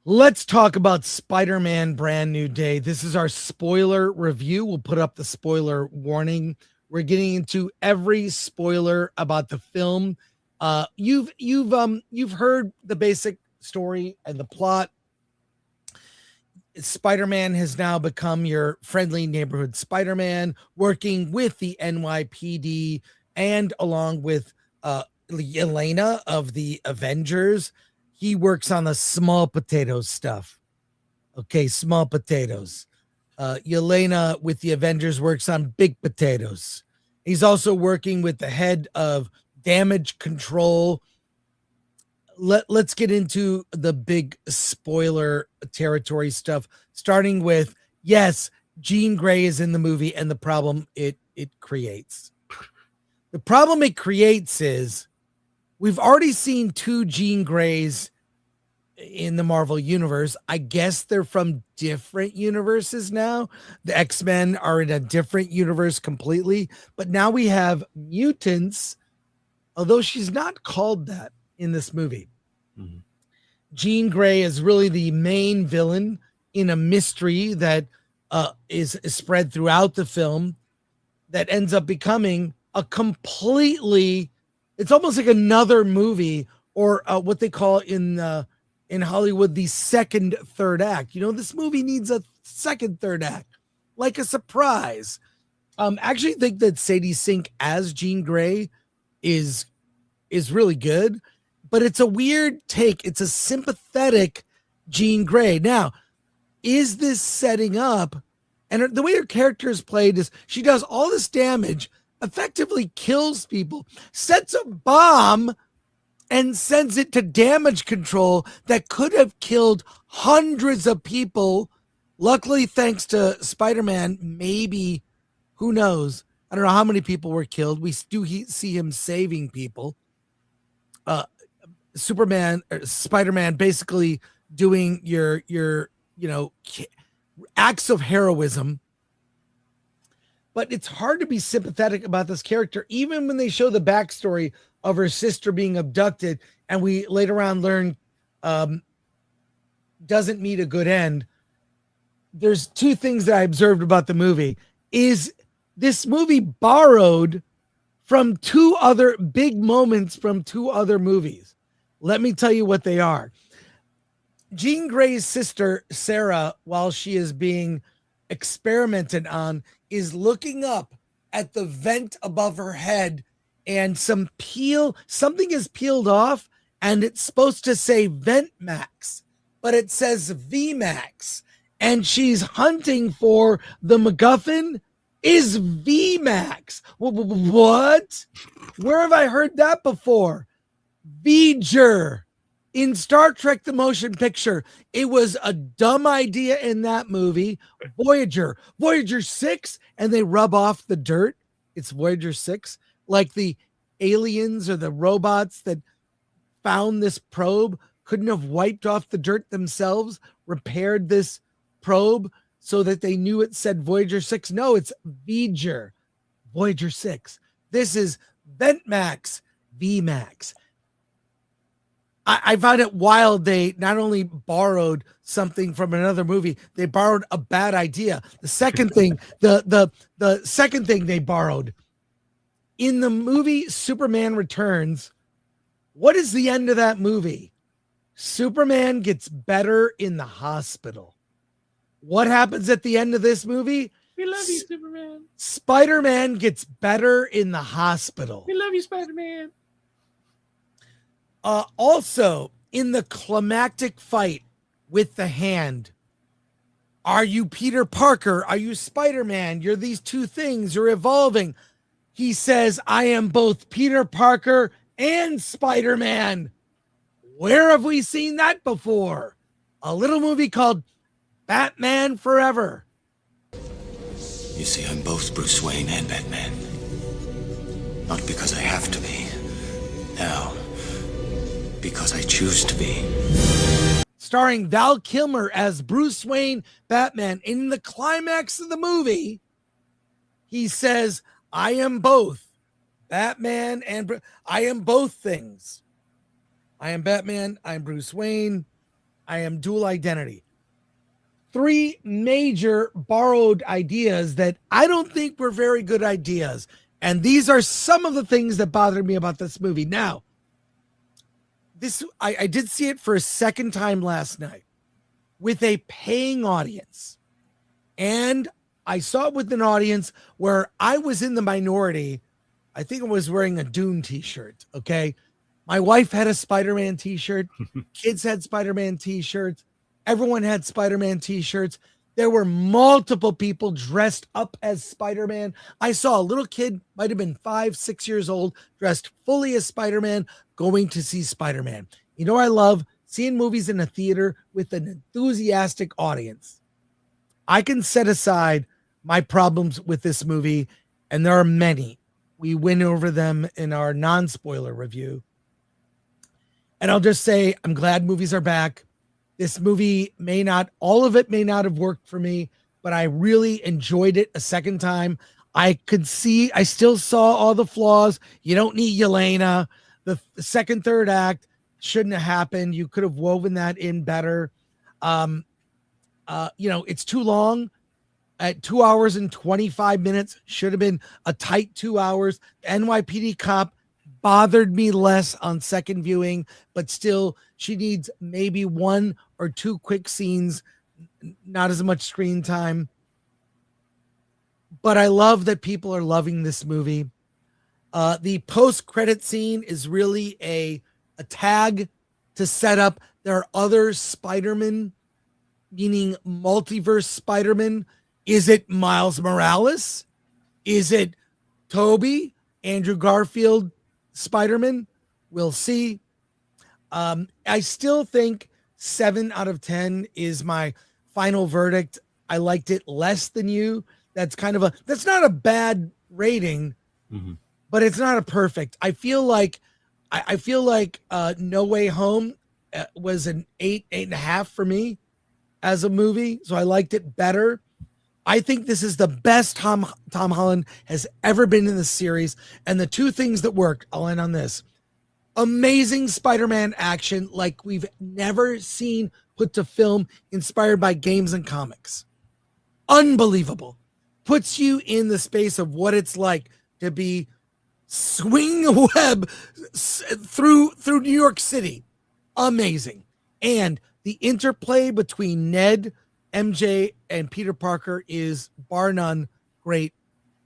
Let's talk about Spider-Man Brand New Day. This is our spoiler review. We'll put up the spoiler warning. We're getting into every spoiler about the film. You've heard the basic story and the plot. Spider-Man has now become your friendly neighborhood Spider-Man, working with the NYPD and along with Elena of the Avengers. He works on the small potatoes stuff. Okay, small potatoes. Yelena with the Avengers works on big potatoes. He's also working with the head of damage control. Let's get into the big spoiler territory stuff, starting with, yes, Jean Grey is in the movie and the problem it creates. The problem it creates is we've already seen two Jean Greys in the Marvel universe. I guess they're from different universes now. The X-Men are in a different universe completely, but now we have mutants, although she's not called that in this movie. Mm-hmm. Jean Grey is really the main villain in a mystery that is spread throughout the film that ends up becoming a completely, it's almost like another movie, or what they call in Hollywood the second third act. You know, this movie needs a second third act, like a surprise. I actually think that Sadie Sink as Jean Grey is really good, but it's a weird take. It's a sympathetic Jean Grey. Now, is this setting up? And the way her character is played is she does all this damage, effectively kills people, sets a bomb, and sends it to damage control that could have killed hundreds of people. Luckily, thanks to Spider-Man, maybe, who knows? I don't know how many people were killed. We do see him saving people. Spider-Man basically doing your acts of heroism. But it's hard to be sympathetic about this character, even when they show the backstory of her sister being abducted, and we later on learn doesn't meet a good end. There's two things that I observed about the movie. Is this movie borrowed from two other big moments from two other movies? Let me tell you what they are. Jean Grey's sister, Sarah, while she is being experimented on, is looking up at the vent above her head, and something is peeled off, and it's supposed to say Vent Max, but it says VMAX, and she's hunting for the MacGuffin is VMAX. What? Where have I heard that before? V'ger. In Star Trek the Motion Picture, it was a dumb idea in that movie. Voyager 6, and they rub off the dirt. It's Voyager 6, like the aliens or the robots that found this probe couldn't have wiped off the dirt themselves, repaired this probe so that they knew it said Voyager 6. No, it's V'ger, Voyager 6. This is Ventmax, VMAX. I find it wild they not only borrowed something from another movie, they borrowed a bad idea. The second thing, the second thing they borrowed in the movie Superman Returns, what is the end of that movie? Superman gets better in the hospital. What happens at the end of this movie? We love you, Superman. Spider-Man gets better in the hospital. We love you, Spider-Man. Also, in the climactic fight with the hand, are you Peter Parker? Are you Spider-Man? You're these two things. You're evolving. He says, I am both Peter Parker and Spider-Man. Where have we seen that before? A little movie called Batman Forever. You see, I'm both Bruce Wayne and Batman. Not because I have to be. Now, because I choose to be. Starring Val Kilmer as Bruce Wayne, Batman. In the climax of the movie, he says, I am both Batman and I am both things. I am Batman. I'm Bruce Wayne. I am dual identity. 3 major borrowed ideas that I don't think were very good ideas. And these are some of the things that bothered me about this movie. Now, I did see it for a second time last night with a paying audience. And I saw it with an audience where I was in the minority. I think I was wearing a Dune t-shirt, okay? My wife had a Spider-Man t-shirt. Kids had Spider-Man t-shirts. Everyone had Spider-Man t-shirts. There were multiple people dressed up as Spider-Man. I saw a little kid, might have been 5, 6 years old, dressed fully as Spider-Man, going to see Spider-Man. You know, I love seeing movies in a theater with an enthusiastic audience. I can set aside my problems with this movie, and there are many. We went over them in our non-spoiler review. And I'll just say, I'm glad movies are back. This movie all of it may not have worked for me, but I really enjoyed it a second time. I still saw all the flaws. You don't need Yelena. The second, third act shouldn't have happened. You could have woven that in better. It's too long. At 2 hours and 25 minutes, should have been a tight 2 hours. The NYPD cop bothered me less on second viewing, but still, she needs maybe 1 or 2 quick scenes, not as much screen time. But I love that people are loving this movie. The post-credit scene is really a tag to set up. There are other Spider-Man, meaning multiverse Spider-Man. Is it Miles Morales? Is it Tobey, Andrew Garfield, Spider-Man? We'll see. I still think 7 out of 10 is my final verdict. I liked it less than you. That's not a bad rating, but it's not a perfect. I feel like No Way Home was an 8.5 for me as a movie. So I liked it better. I think this is the best Tom Holland has ever been in the series. And the 2 things that worked, I'll end on this. Amazing Spider-Man action like we've never seen put to film, inspired by games and comics. Unbelievable. Puts you in the space of what it's like to be swinging a web through New York City. Amazing. And the interplay between Ned, MJ, and Peter Parker is bar none great.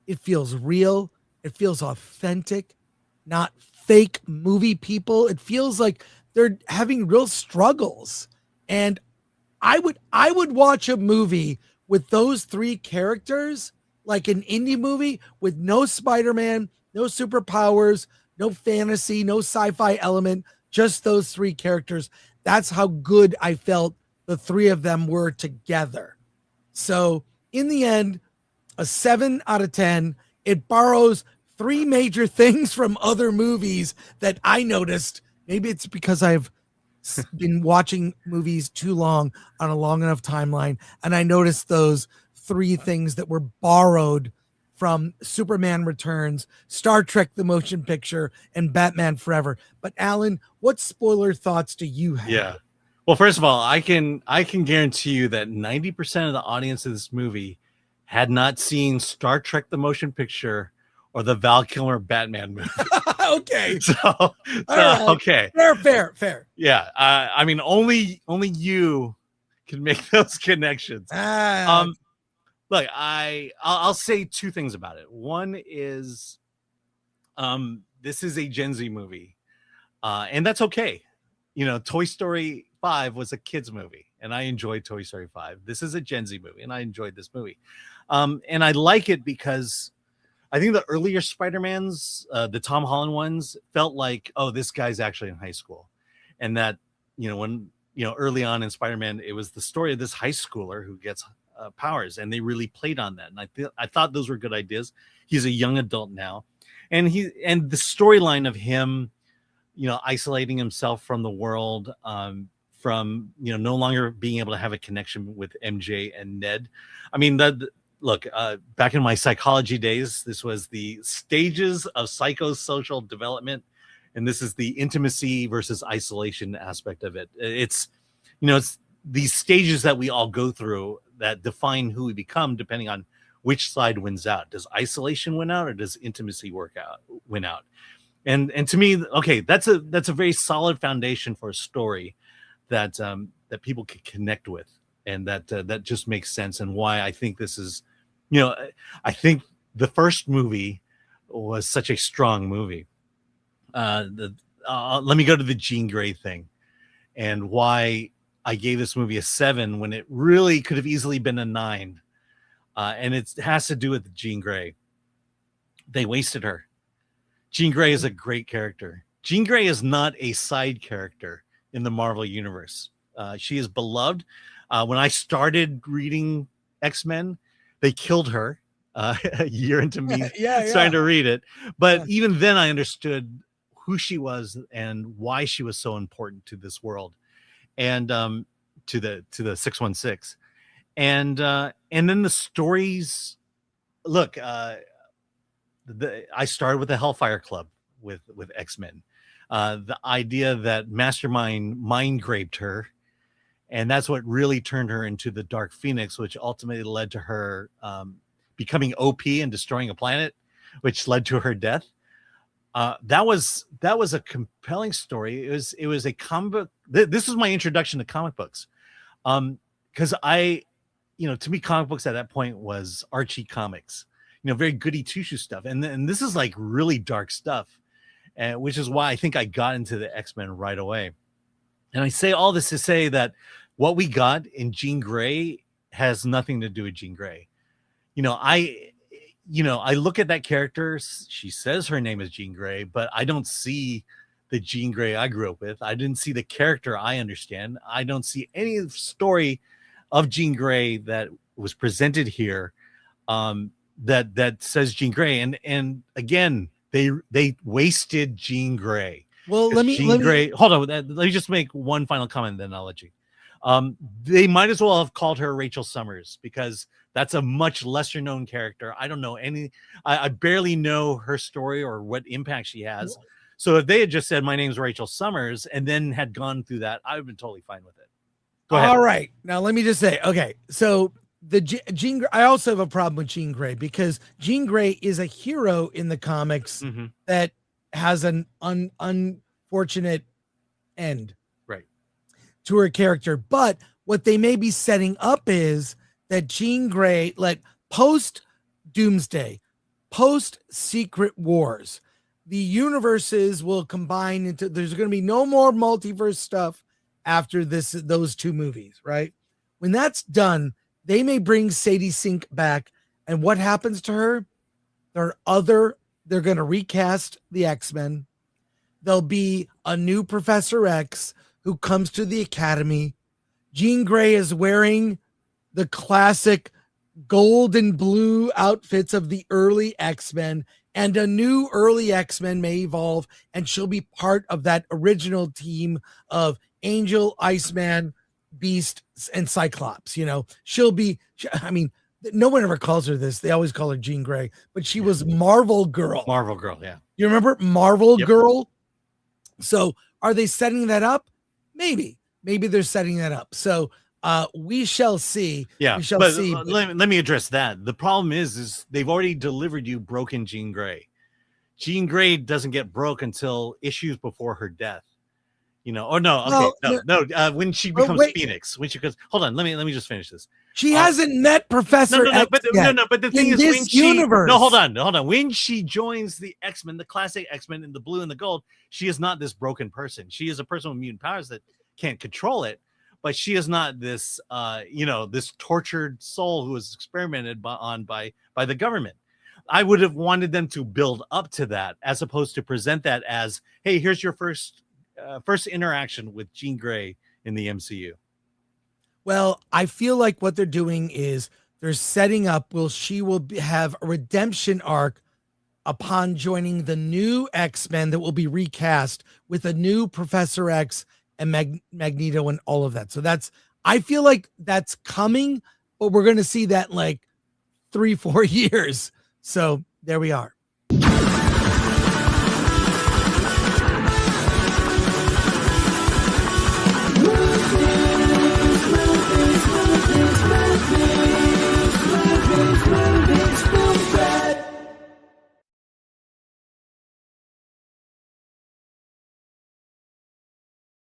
It feels real. It feels authentic, not fake movie people. It feels like they're having real struggles. And I would watch a movie with those 3 characters, like an indie movie with no Spider-Man, no superpowers, no fantasy, no sci-fi element, just those 3 characters. That's how good I felt the 3 of them were together. So in the end, a 7 out of 10. It borrows 3 major things from other movies that I noticed. Maybe it's because I've been watching movies too long on a long enough timeline, and I noticed those 3 things that were borrowed from Superman Returns, Star Trek the Motion Picture, and Batman Forever. But Alan, what spoiler thoughts do you have? Yeah. Well, first of all, I can guarantee you that 90% of the audience of this movie had not seen Star Trek the Motion Picture or the Val Kilmer Batman movie. Okay. So Right. okay. Fair. Yeah. I mean, only you can make those connections. Look, I'll say 2 things about it. One is, this is a Gen Z movie, and that's okay. You know, Toy Story 5 was a kids movie, and I enjoyed Toy Story 5. This is a Gen Z movie, and I enjoyed this movie. And I like it because I think the earlier Spider-Mans, the Tom Holland ones, felt like, oh, this guy's actually in high school. And that, when, early on in Spider-Man, it was the story of this high schooler who gets powers, and they really played on that. And I thought those were good ideas. He's a young adult now. And the storyline of him, isolating himself from the world, from no longer being able to have a connection with MJ and Ned. I mean, look, back in my psychology days, this was the stages of psychosocial development, and this is the intimacy versus isolation aspect of it. It's it's these stages that we all go through that define who we become, depending on which side wins out. Does isolation win out, or does intimacy win out? And to me, okay, that's a very solid foundation for a story that that people can connect with, and that just makes sense. And why I think this is, I think the first movie was such a strong movie. Let me go to the Jean Grey thing, and why I gave this movie a 7 when it really could have easily been a 9. And it has to do with Jean Grey. They wasted her. Jean Grey is a great character. Jean Grey is not a side character in the Marvel universe. She is beloved. When I started reading X-Men, they killed her a year into me starting to read it. But even then I understood who she was and why she was so important to this world, and to the 616. And then the stories, look, I started with the Hellfire Club with X-Men. The idea that Mastermind mind graped her, and that's what really turned her into the Dark Phoenix, which ultimately led to her becoming OP and destroying a planet, which led to her death. That was a compelling story. It was a comic book. This was my introduction to comic books, because to me, comic books at that point was Archie comics, very goody two shoe stuff, and this is like really dark stuff, which is why I think I got into the X-Men right away. And I say all this to say that what we got in Jean Grey has nothing to do with Jean Grey. I look at that character. She says her name is Jean Grey, but I don't see the Jean Grey I grew up with. I didn't see the character I understand. I don't see any story of Jean Grey that was presented here that says Jean Grey. And again, they wasted Jean Grey. Well, let me hold on. Let me just make one final comment, then I'll let you. They might as well have called her Rachel Summers, because that's a much lesser known character. I don't know I barely know her story or what impact she has. So if they had just said, my name's Rachel Summers, and then had gone through that, I would have been totally fine with it. Go ahead. All right. Now let me just say, okay, so the Jean Grey, I also have a problem with Jean Grey, because Jean Grey is a hero in the comics that has an unfortunate end to her character. But what they may be setting up is that Jean Grey, like post Doomsday, post Secret Wars, the universes will combine into, there's going to be no more multiverse stuff after those two movies, right? When that's done, they may bring Sadie Sink back, and what happens to her? They're going to recast the X-Men. There'll be a new Professor X who comes to the Academy. Jean Grey is wearing the classic gold and blue outfits of the early X-Men, and a new early X-Men may evolve, and she'll be part of that original team of Angel, Iceman, Beast, and Cyclops. She'll be, no one ever calls her this. They always call her Jean Grey, but she was Marvel Girl. Marvel Girl, yeah. You remember Marvel Girl? So are they setting that up? Maybe they're setting that up. So we shall see. Yeah, we shall see. Let me address that. The problem is they've already delivered you broken Jean Grey. Jean Grey doesn't get broke until issues before her death. When she becomes Phoenix, when she goes, hold on, let me just finish this. She hasn't met Professor X yet. But the thing is, when universe. Hold on. When she joins the X-Men, the classic X-Men in the blue and the gold, she is not this broken person. She is a person with mutant powers that can't control it, but she is not this, this tortured soul who was experimented on by the government. I would have wanted them to build up to that, as opposed to present that as, hey, here's your first interaction with Jean Grey in the MCU. Well, I feel like what they're doing is they're setting up, she will have a redemption arc upon joining the new X-Men that will be recast with a new Professor X and Magneto and all of that. So I feel like that's coming, but we're going to see that in like 3-4 years. So there we are.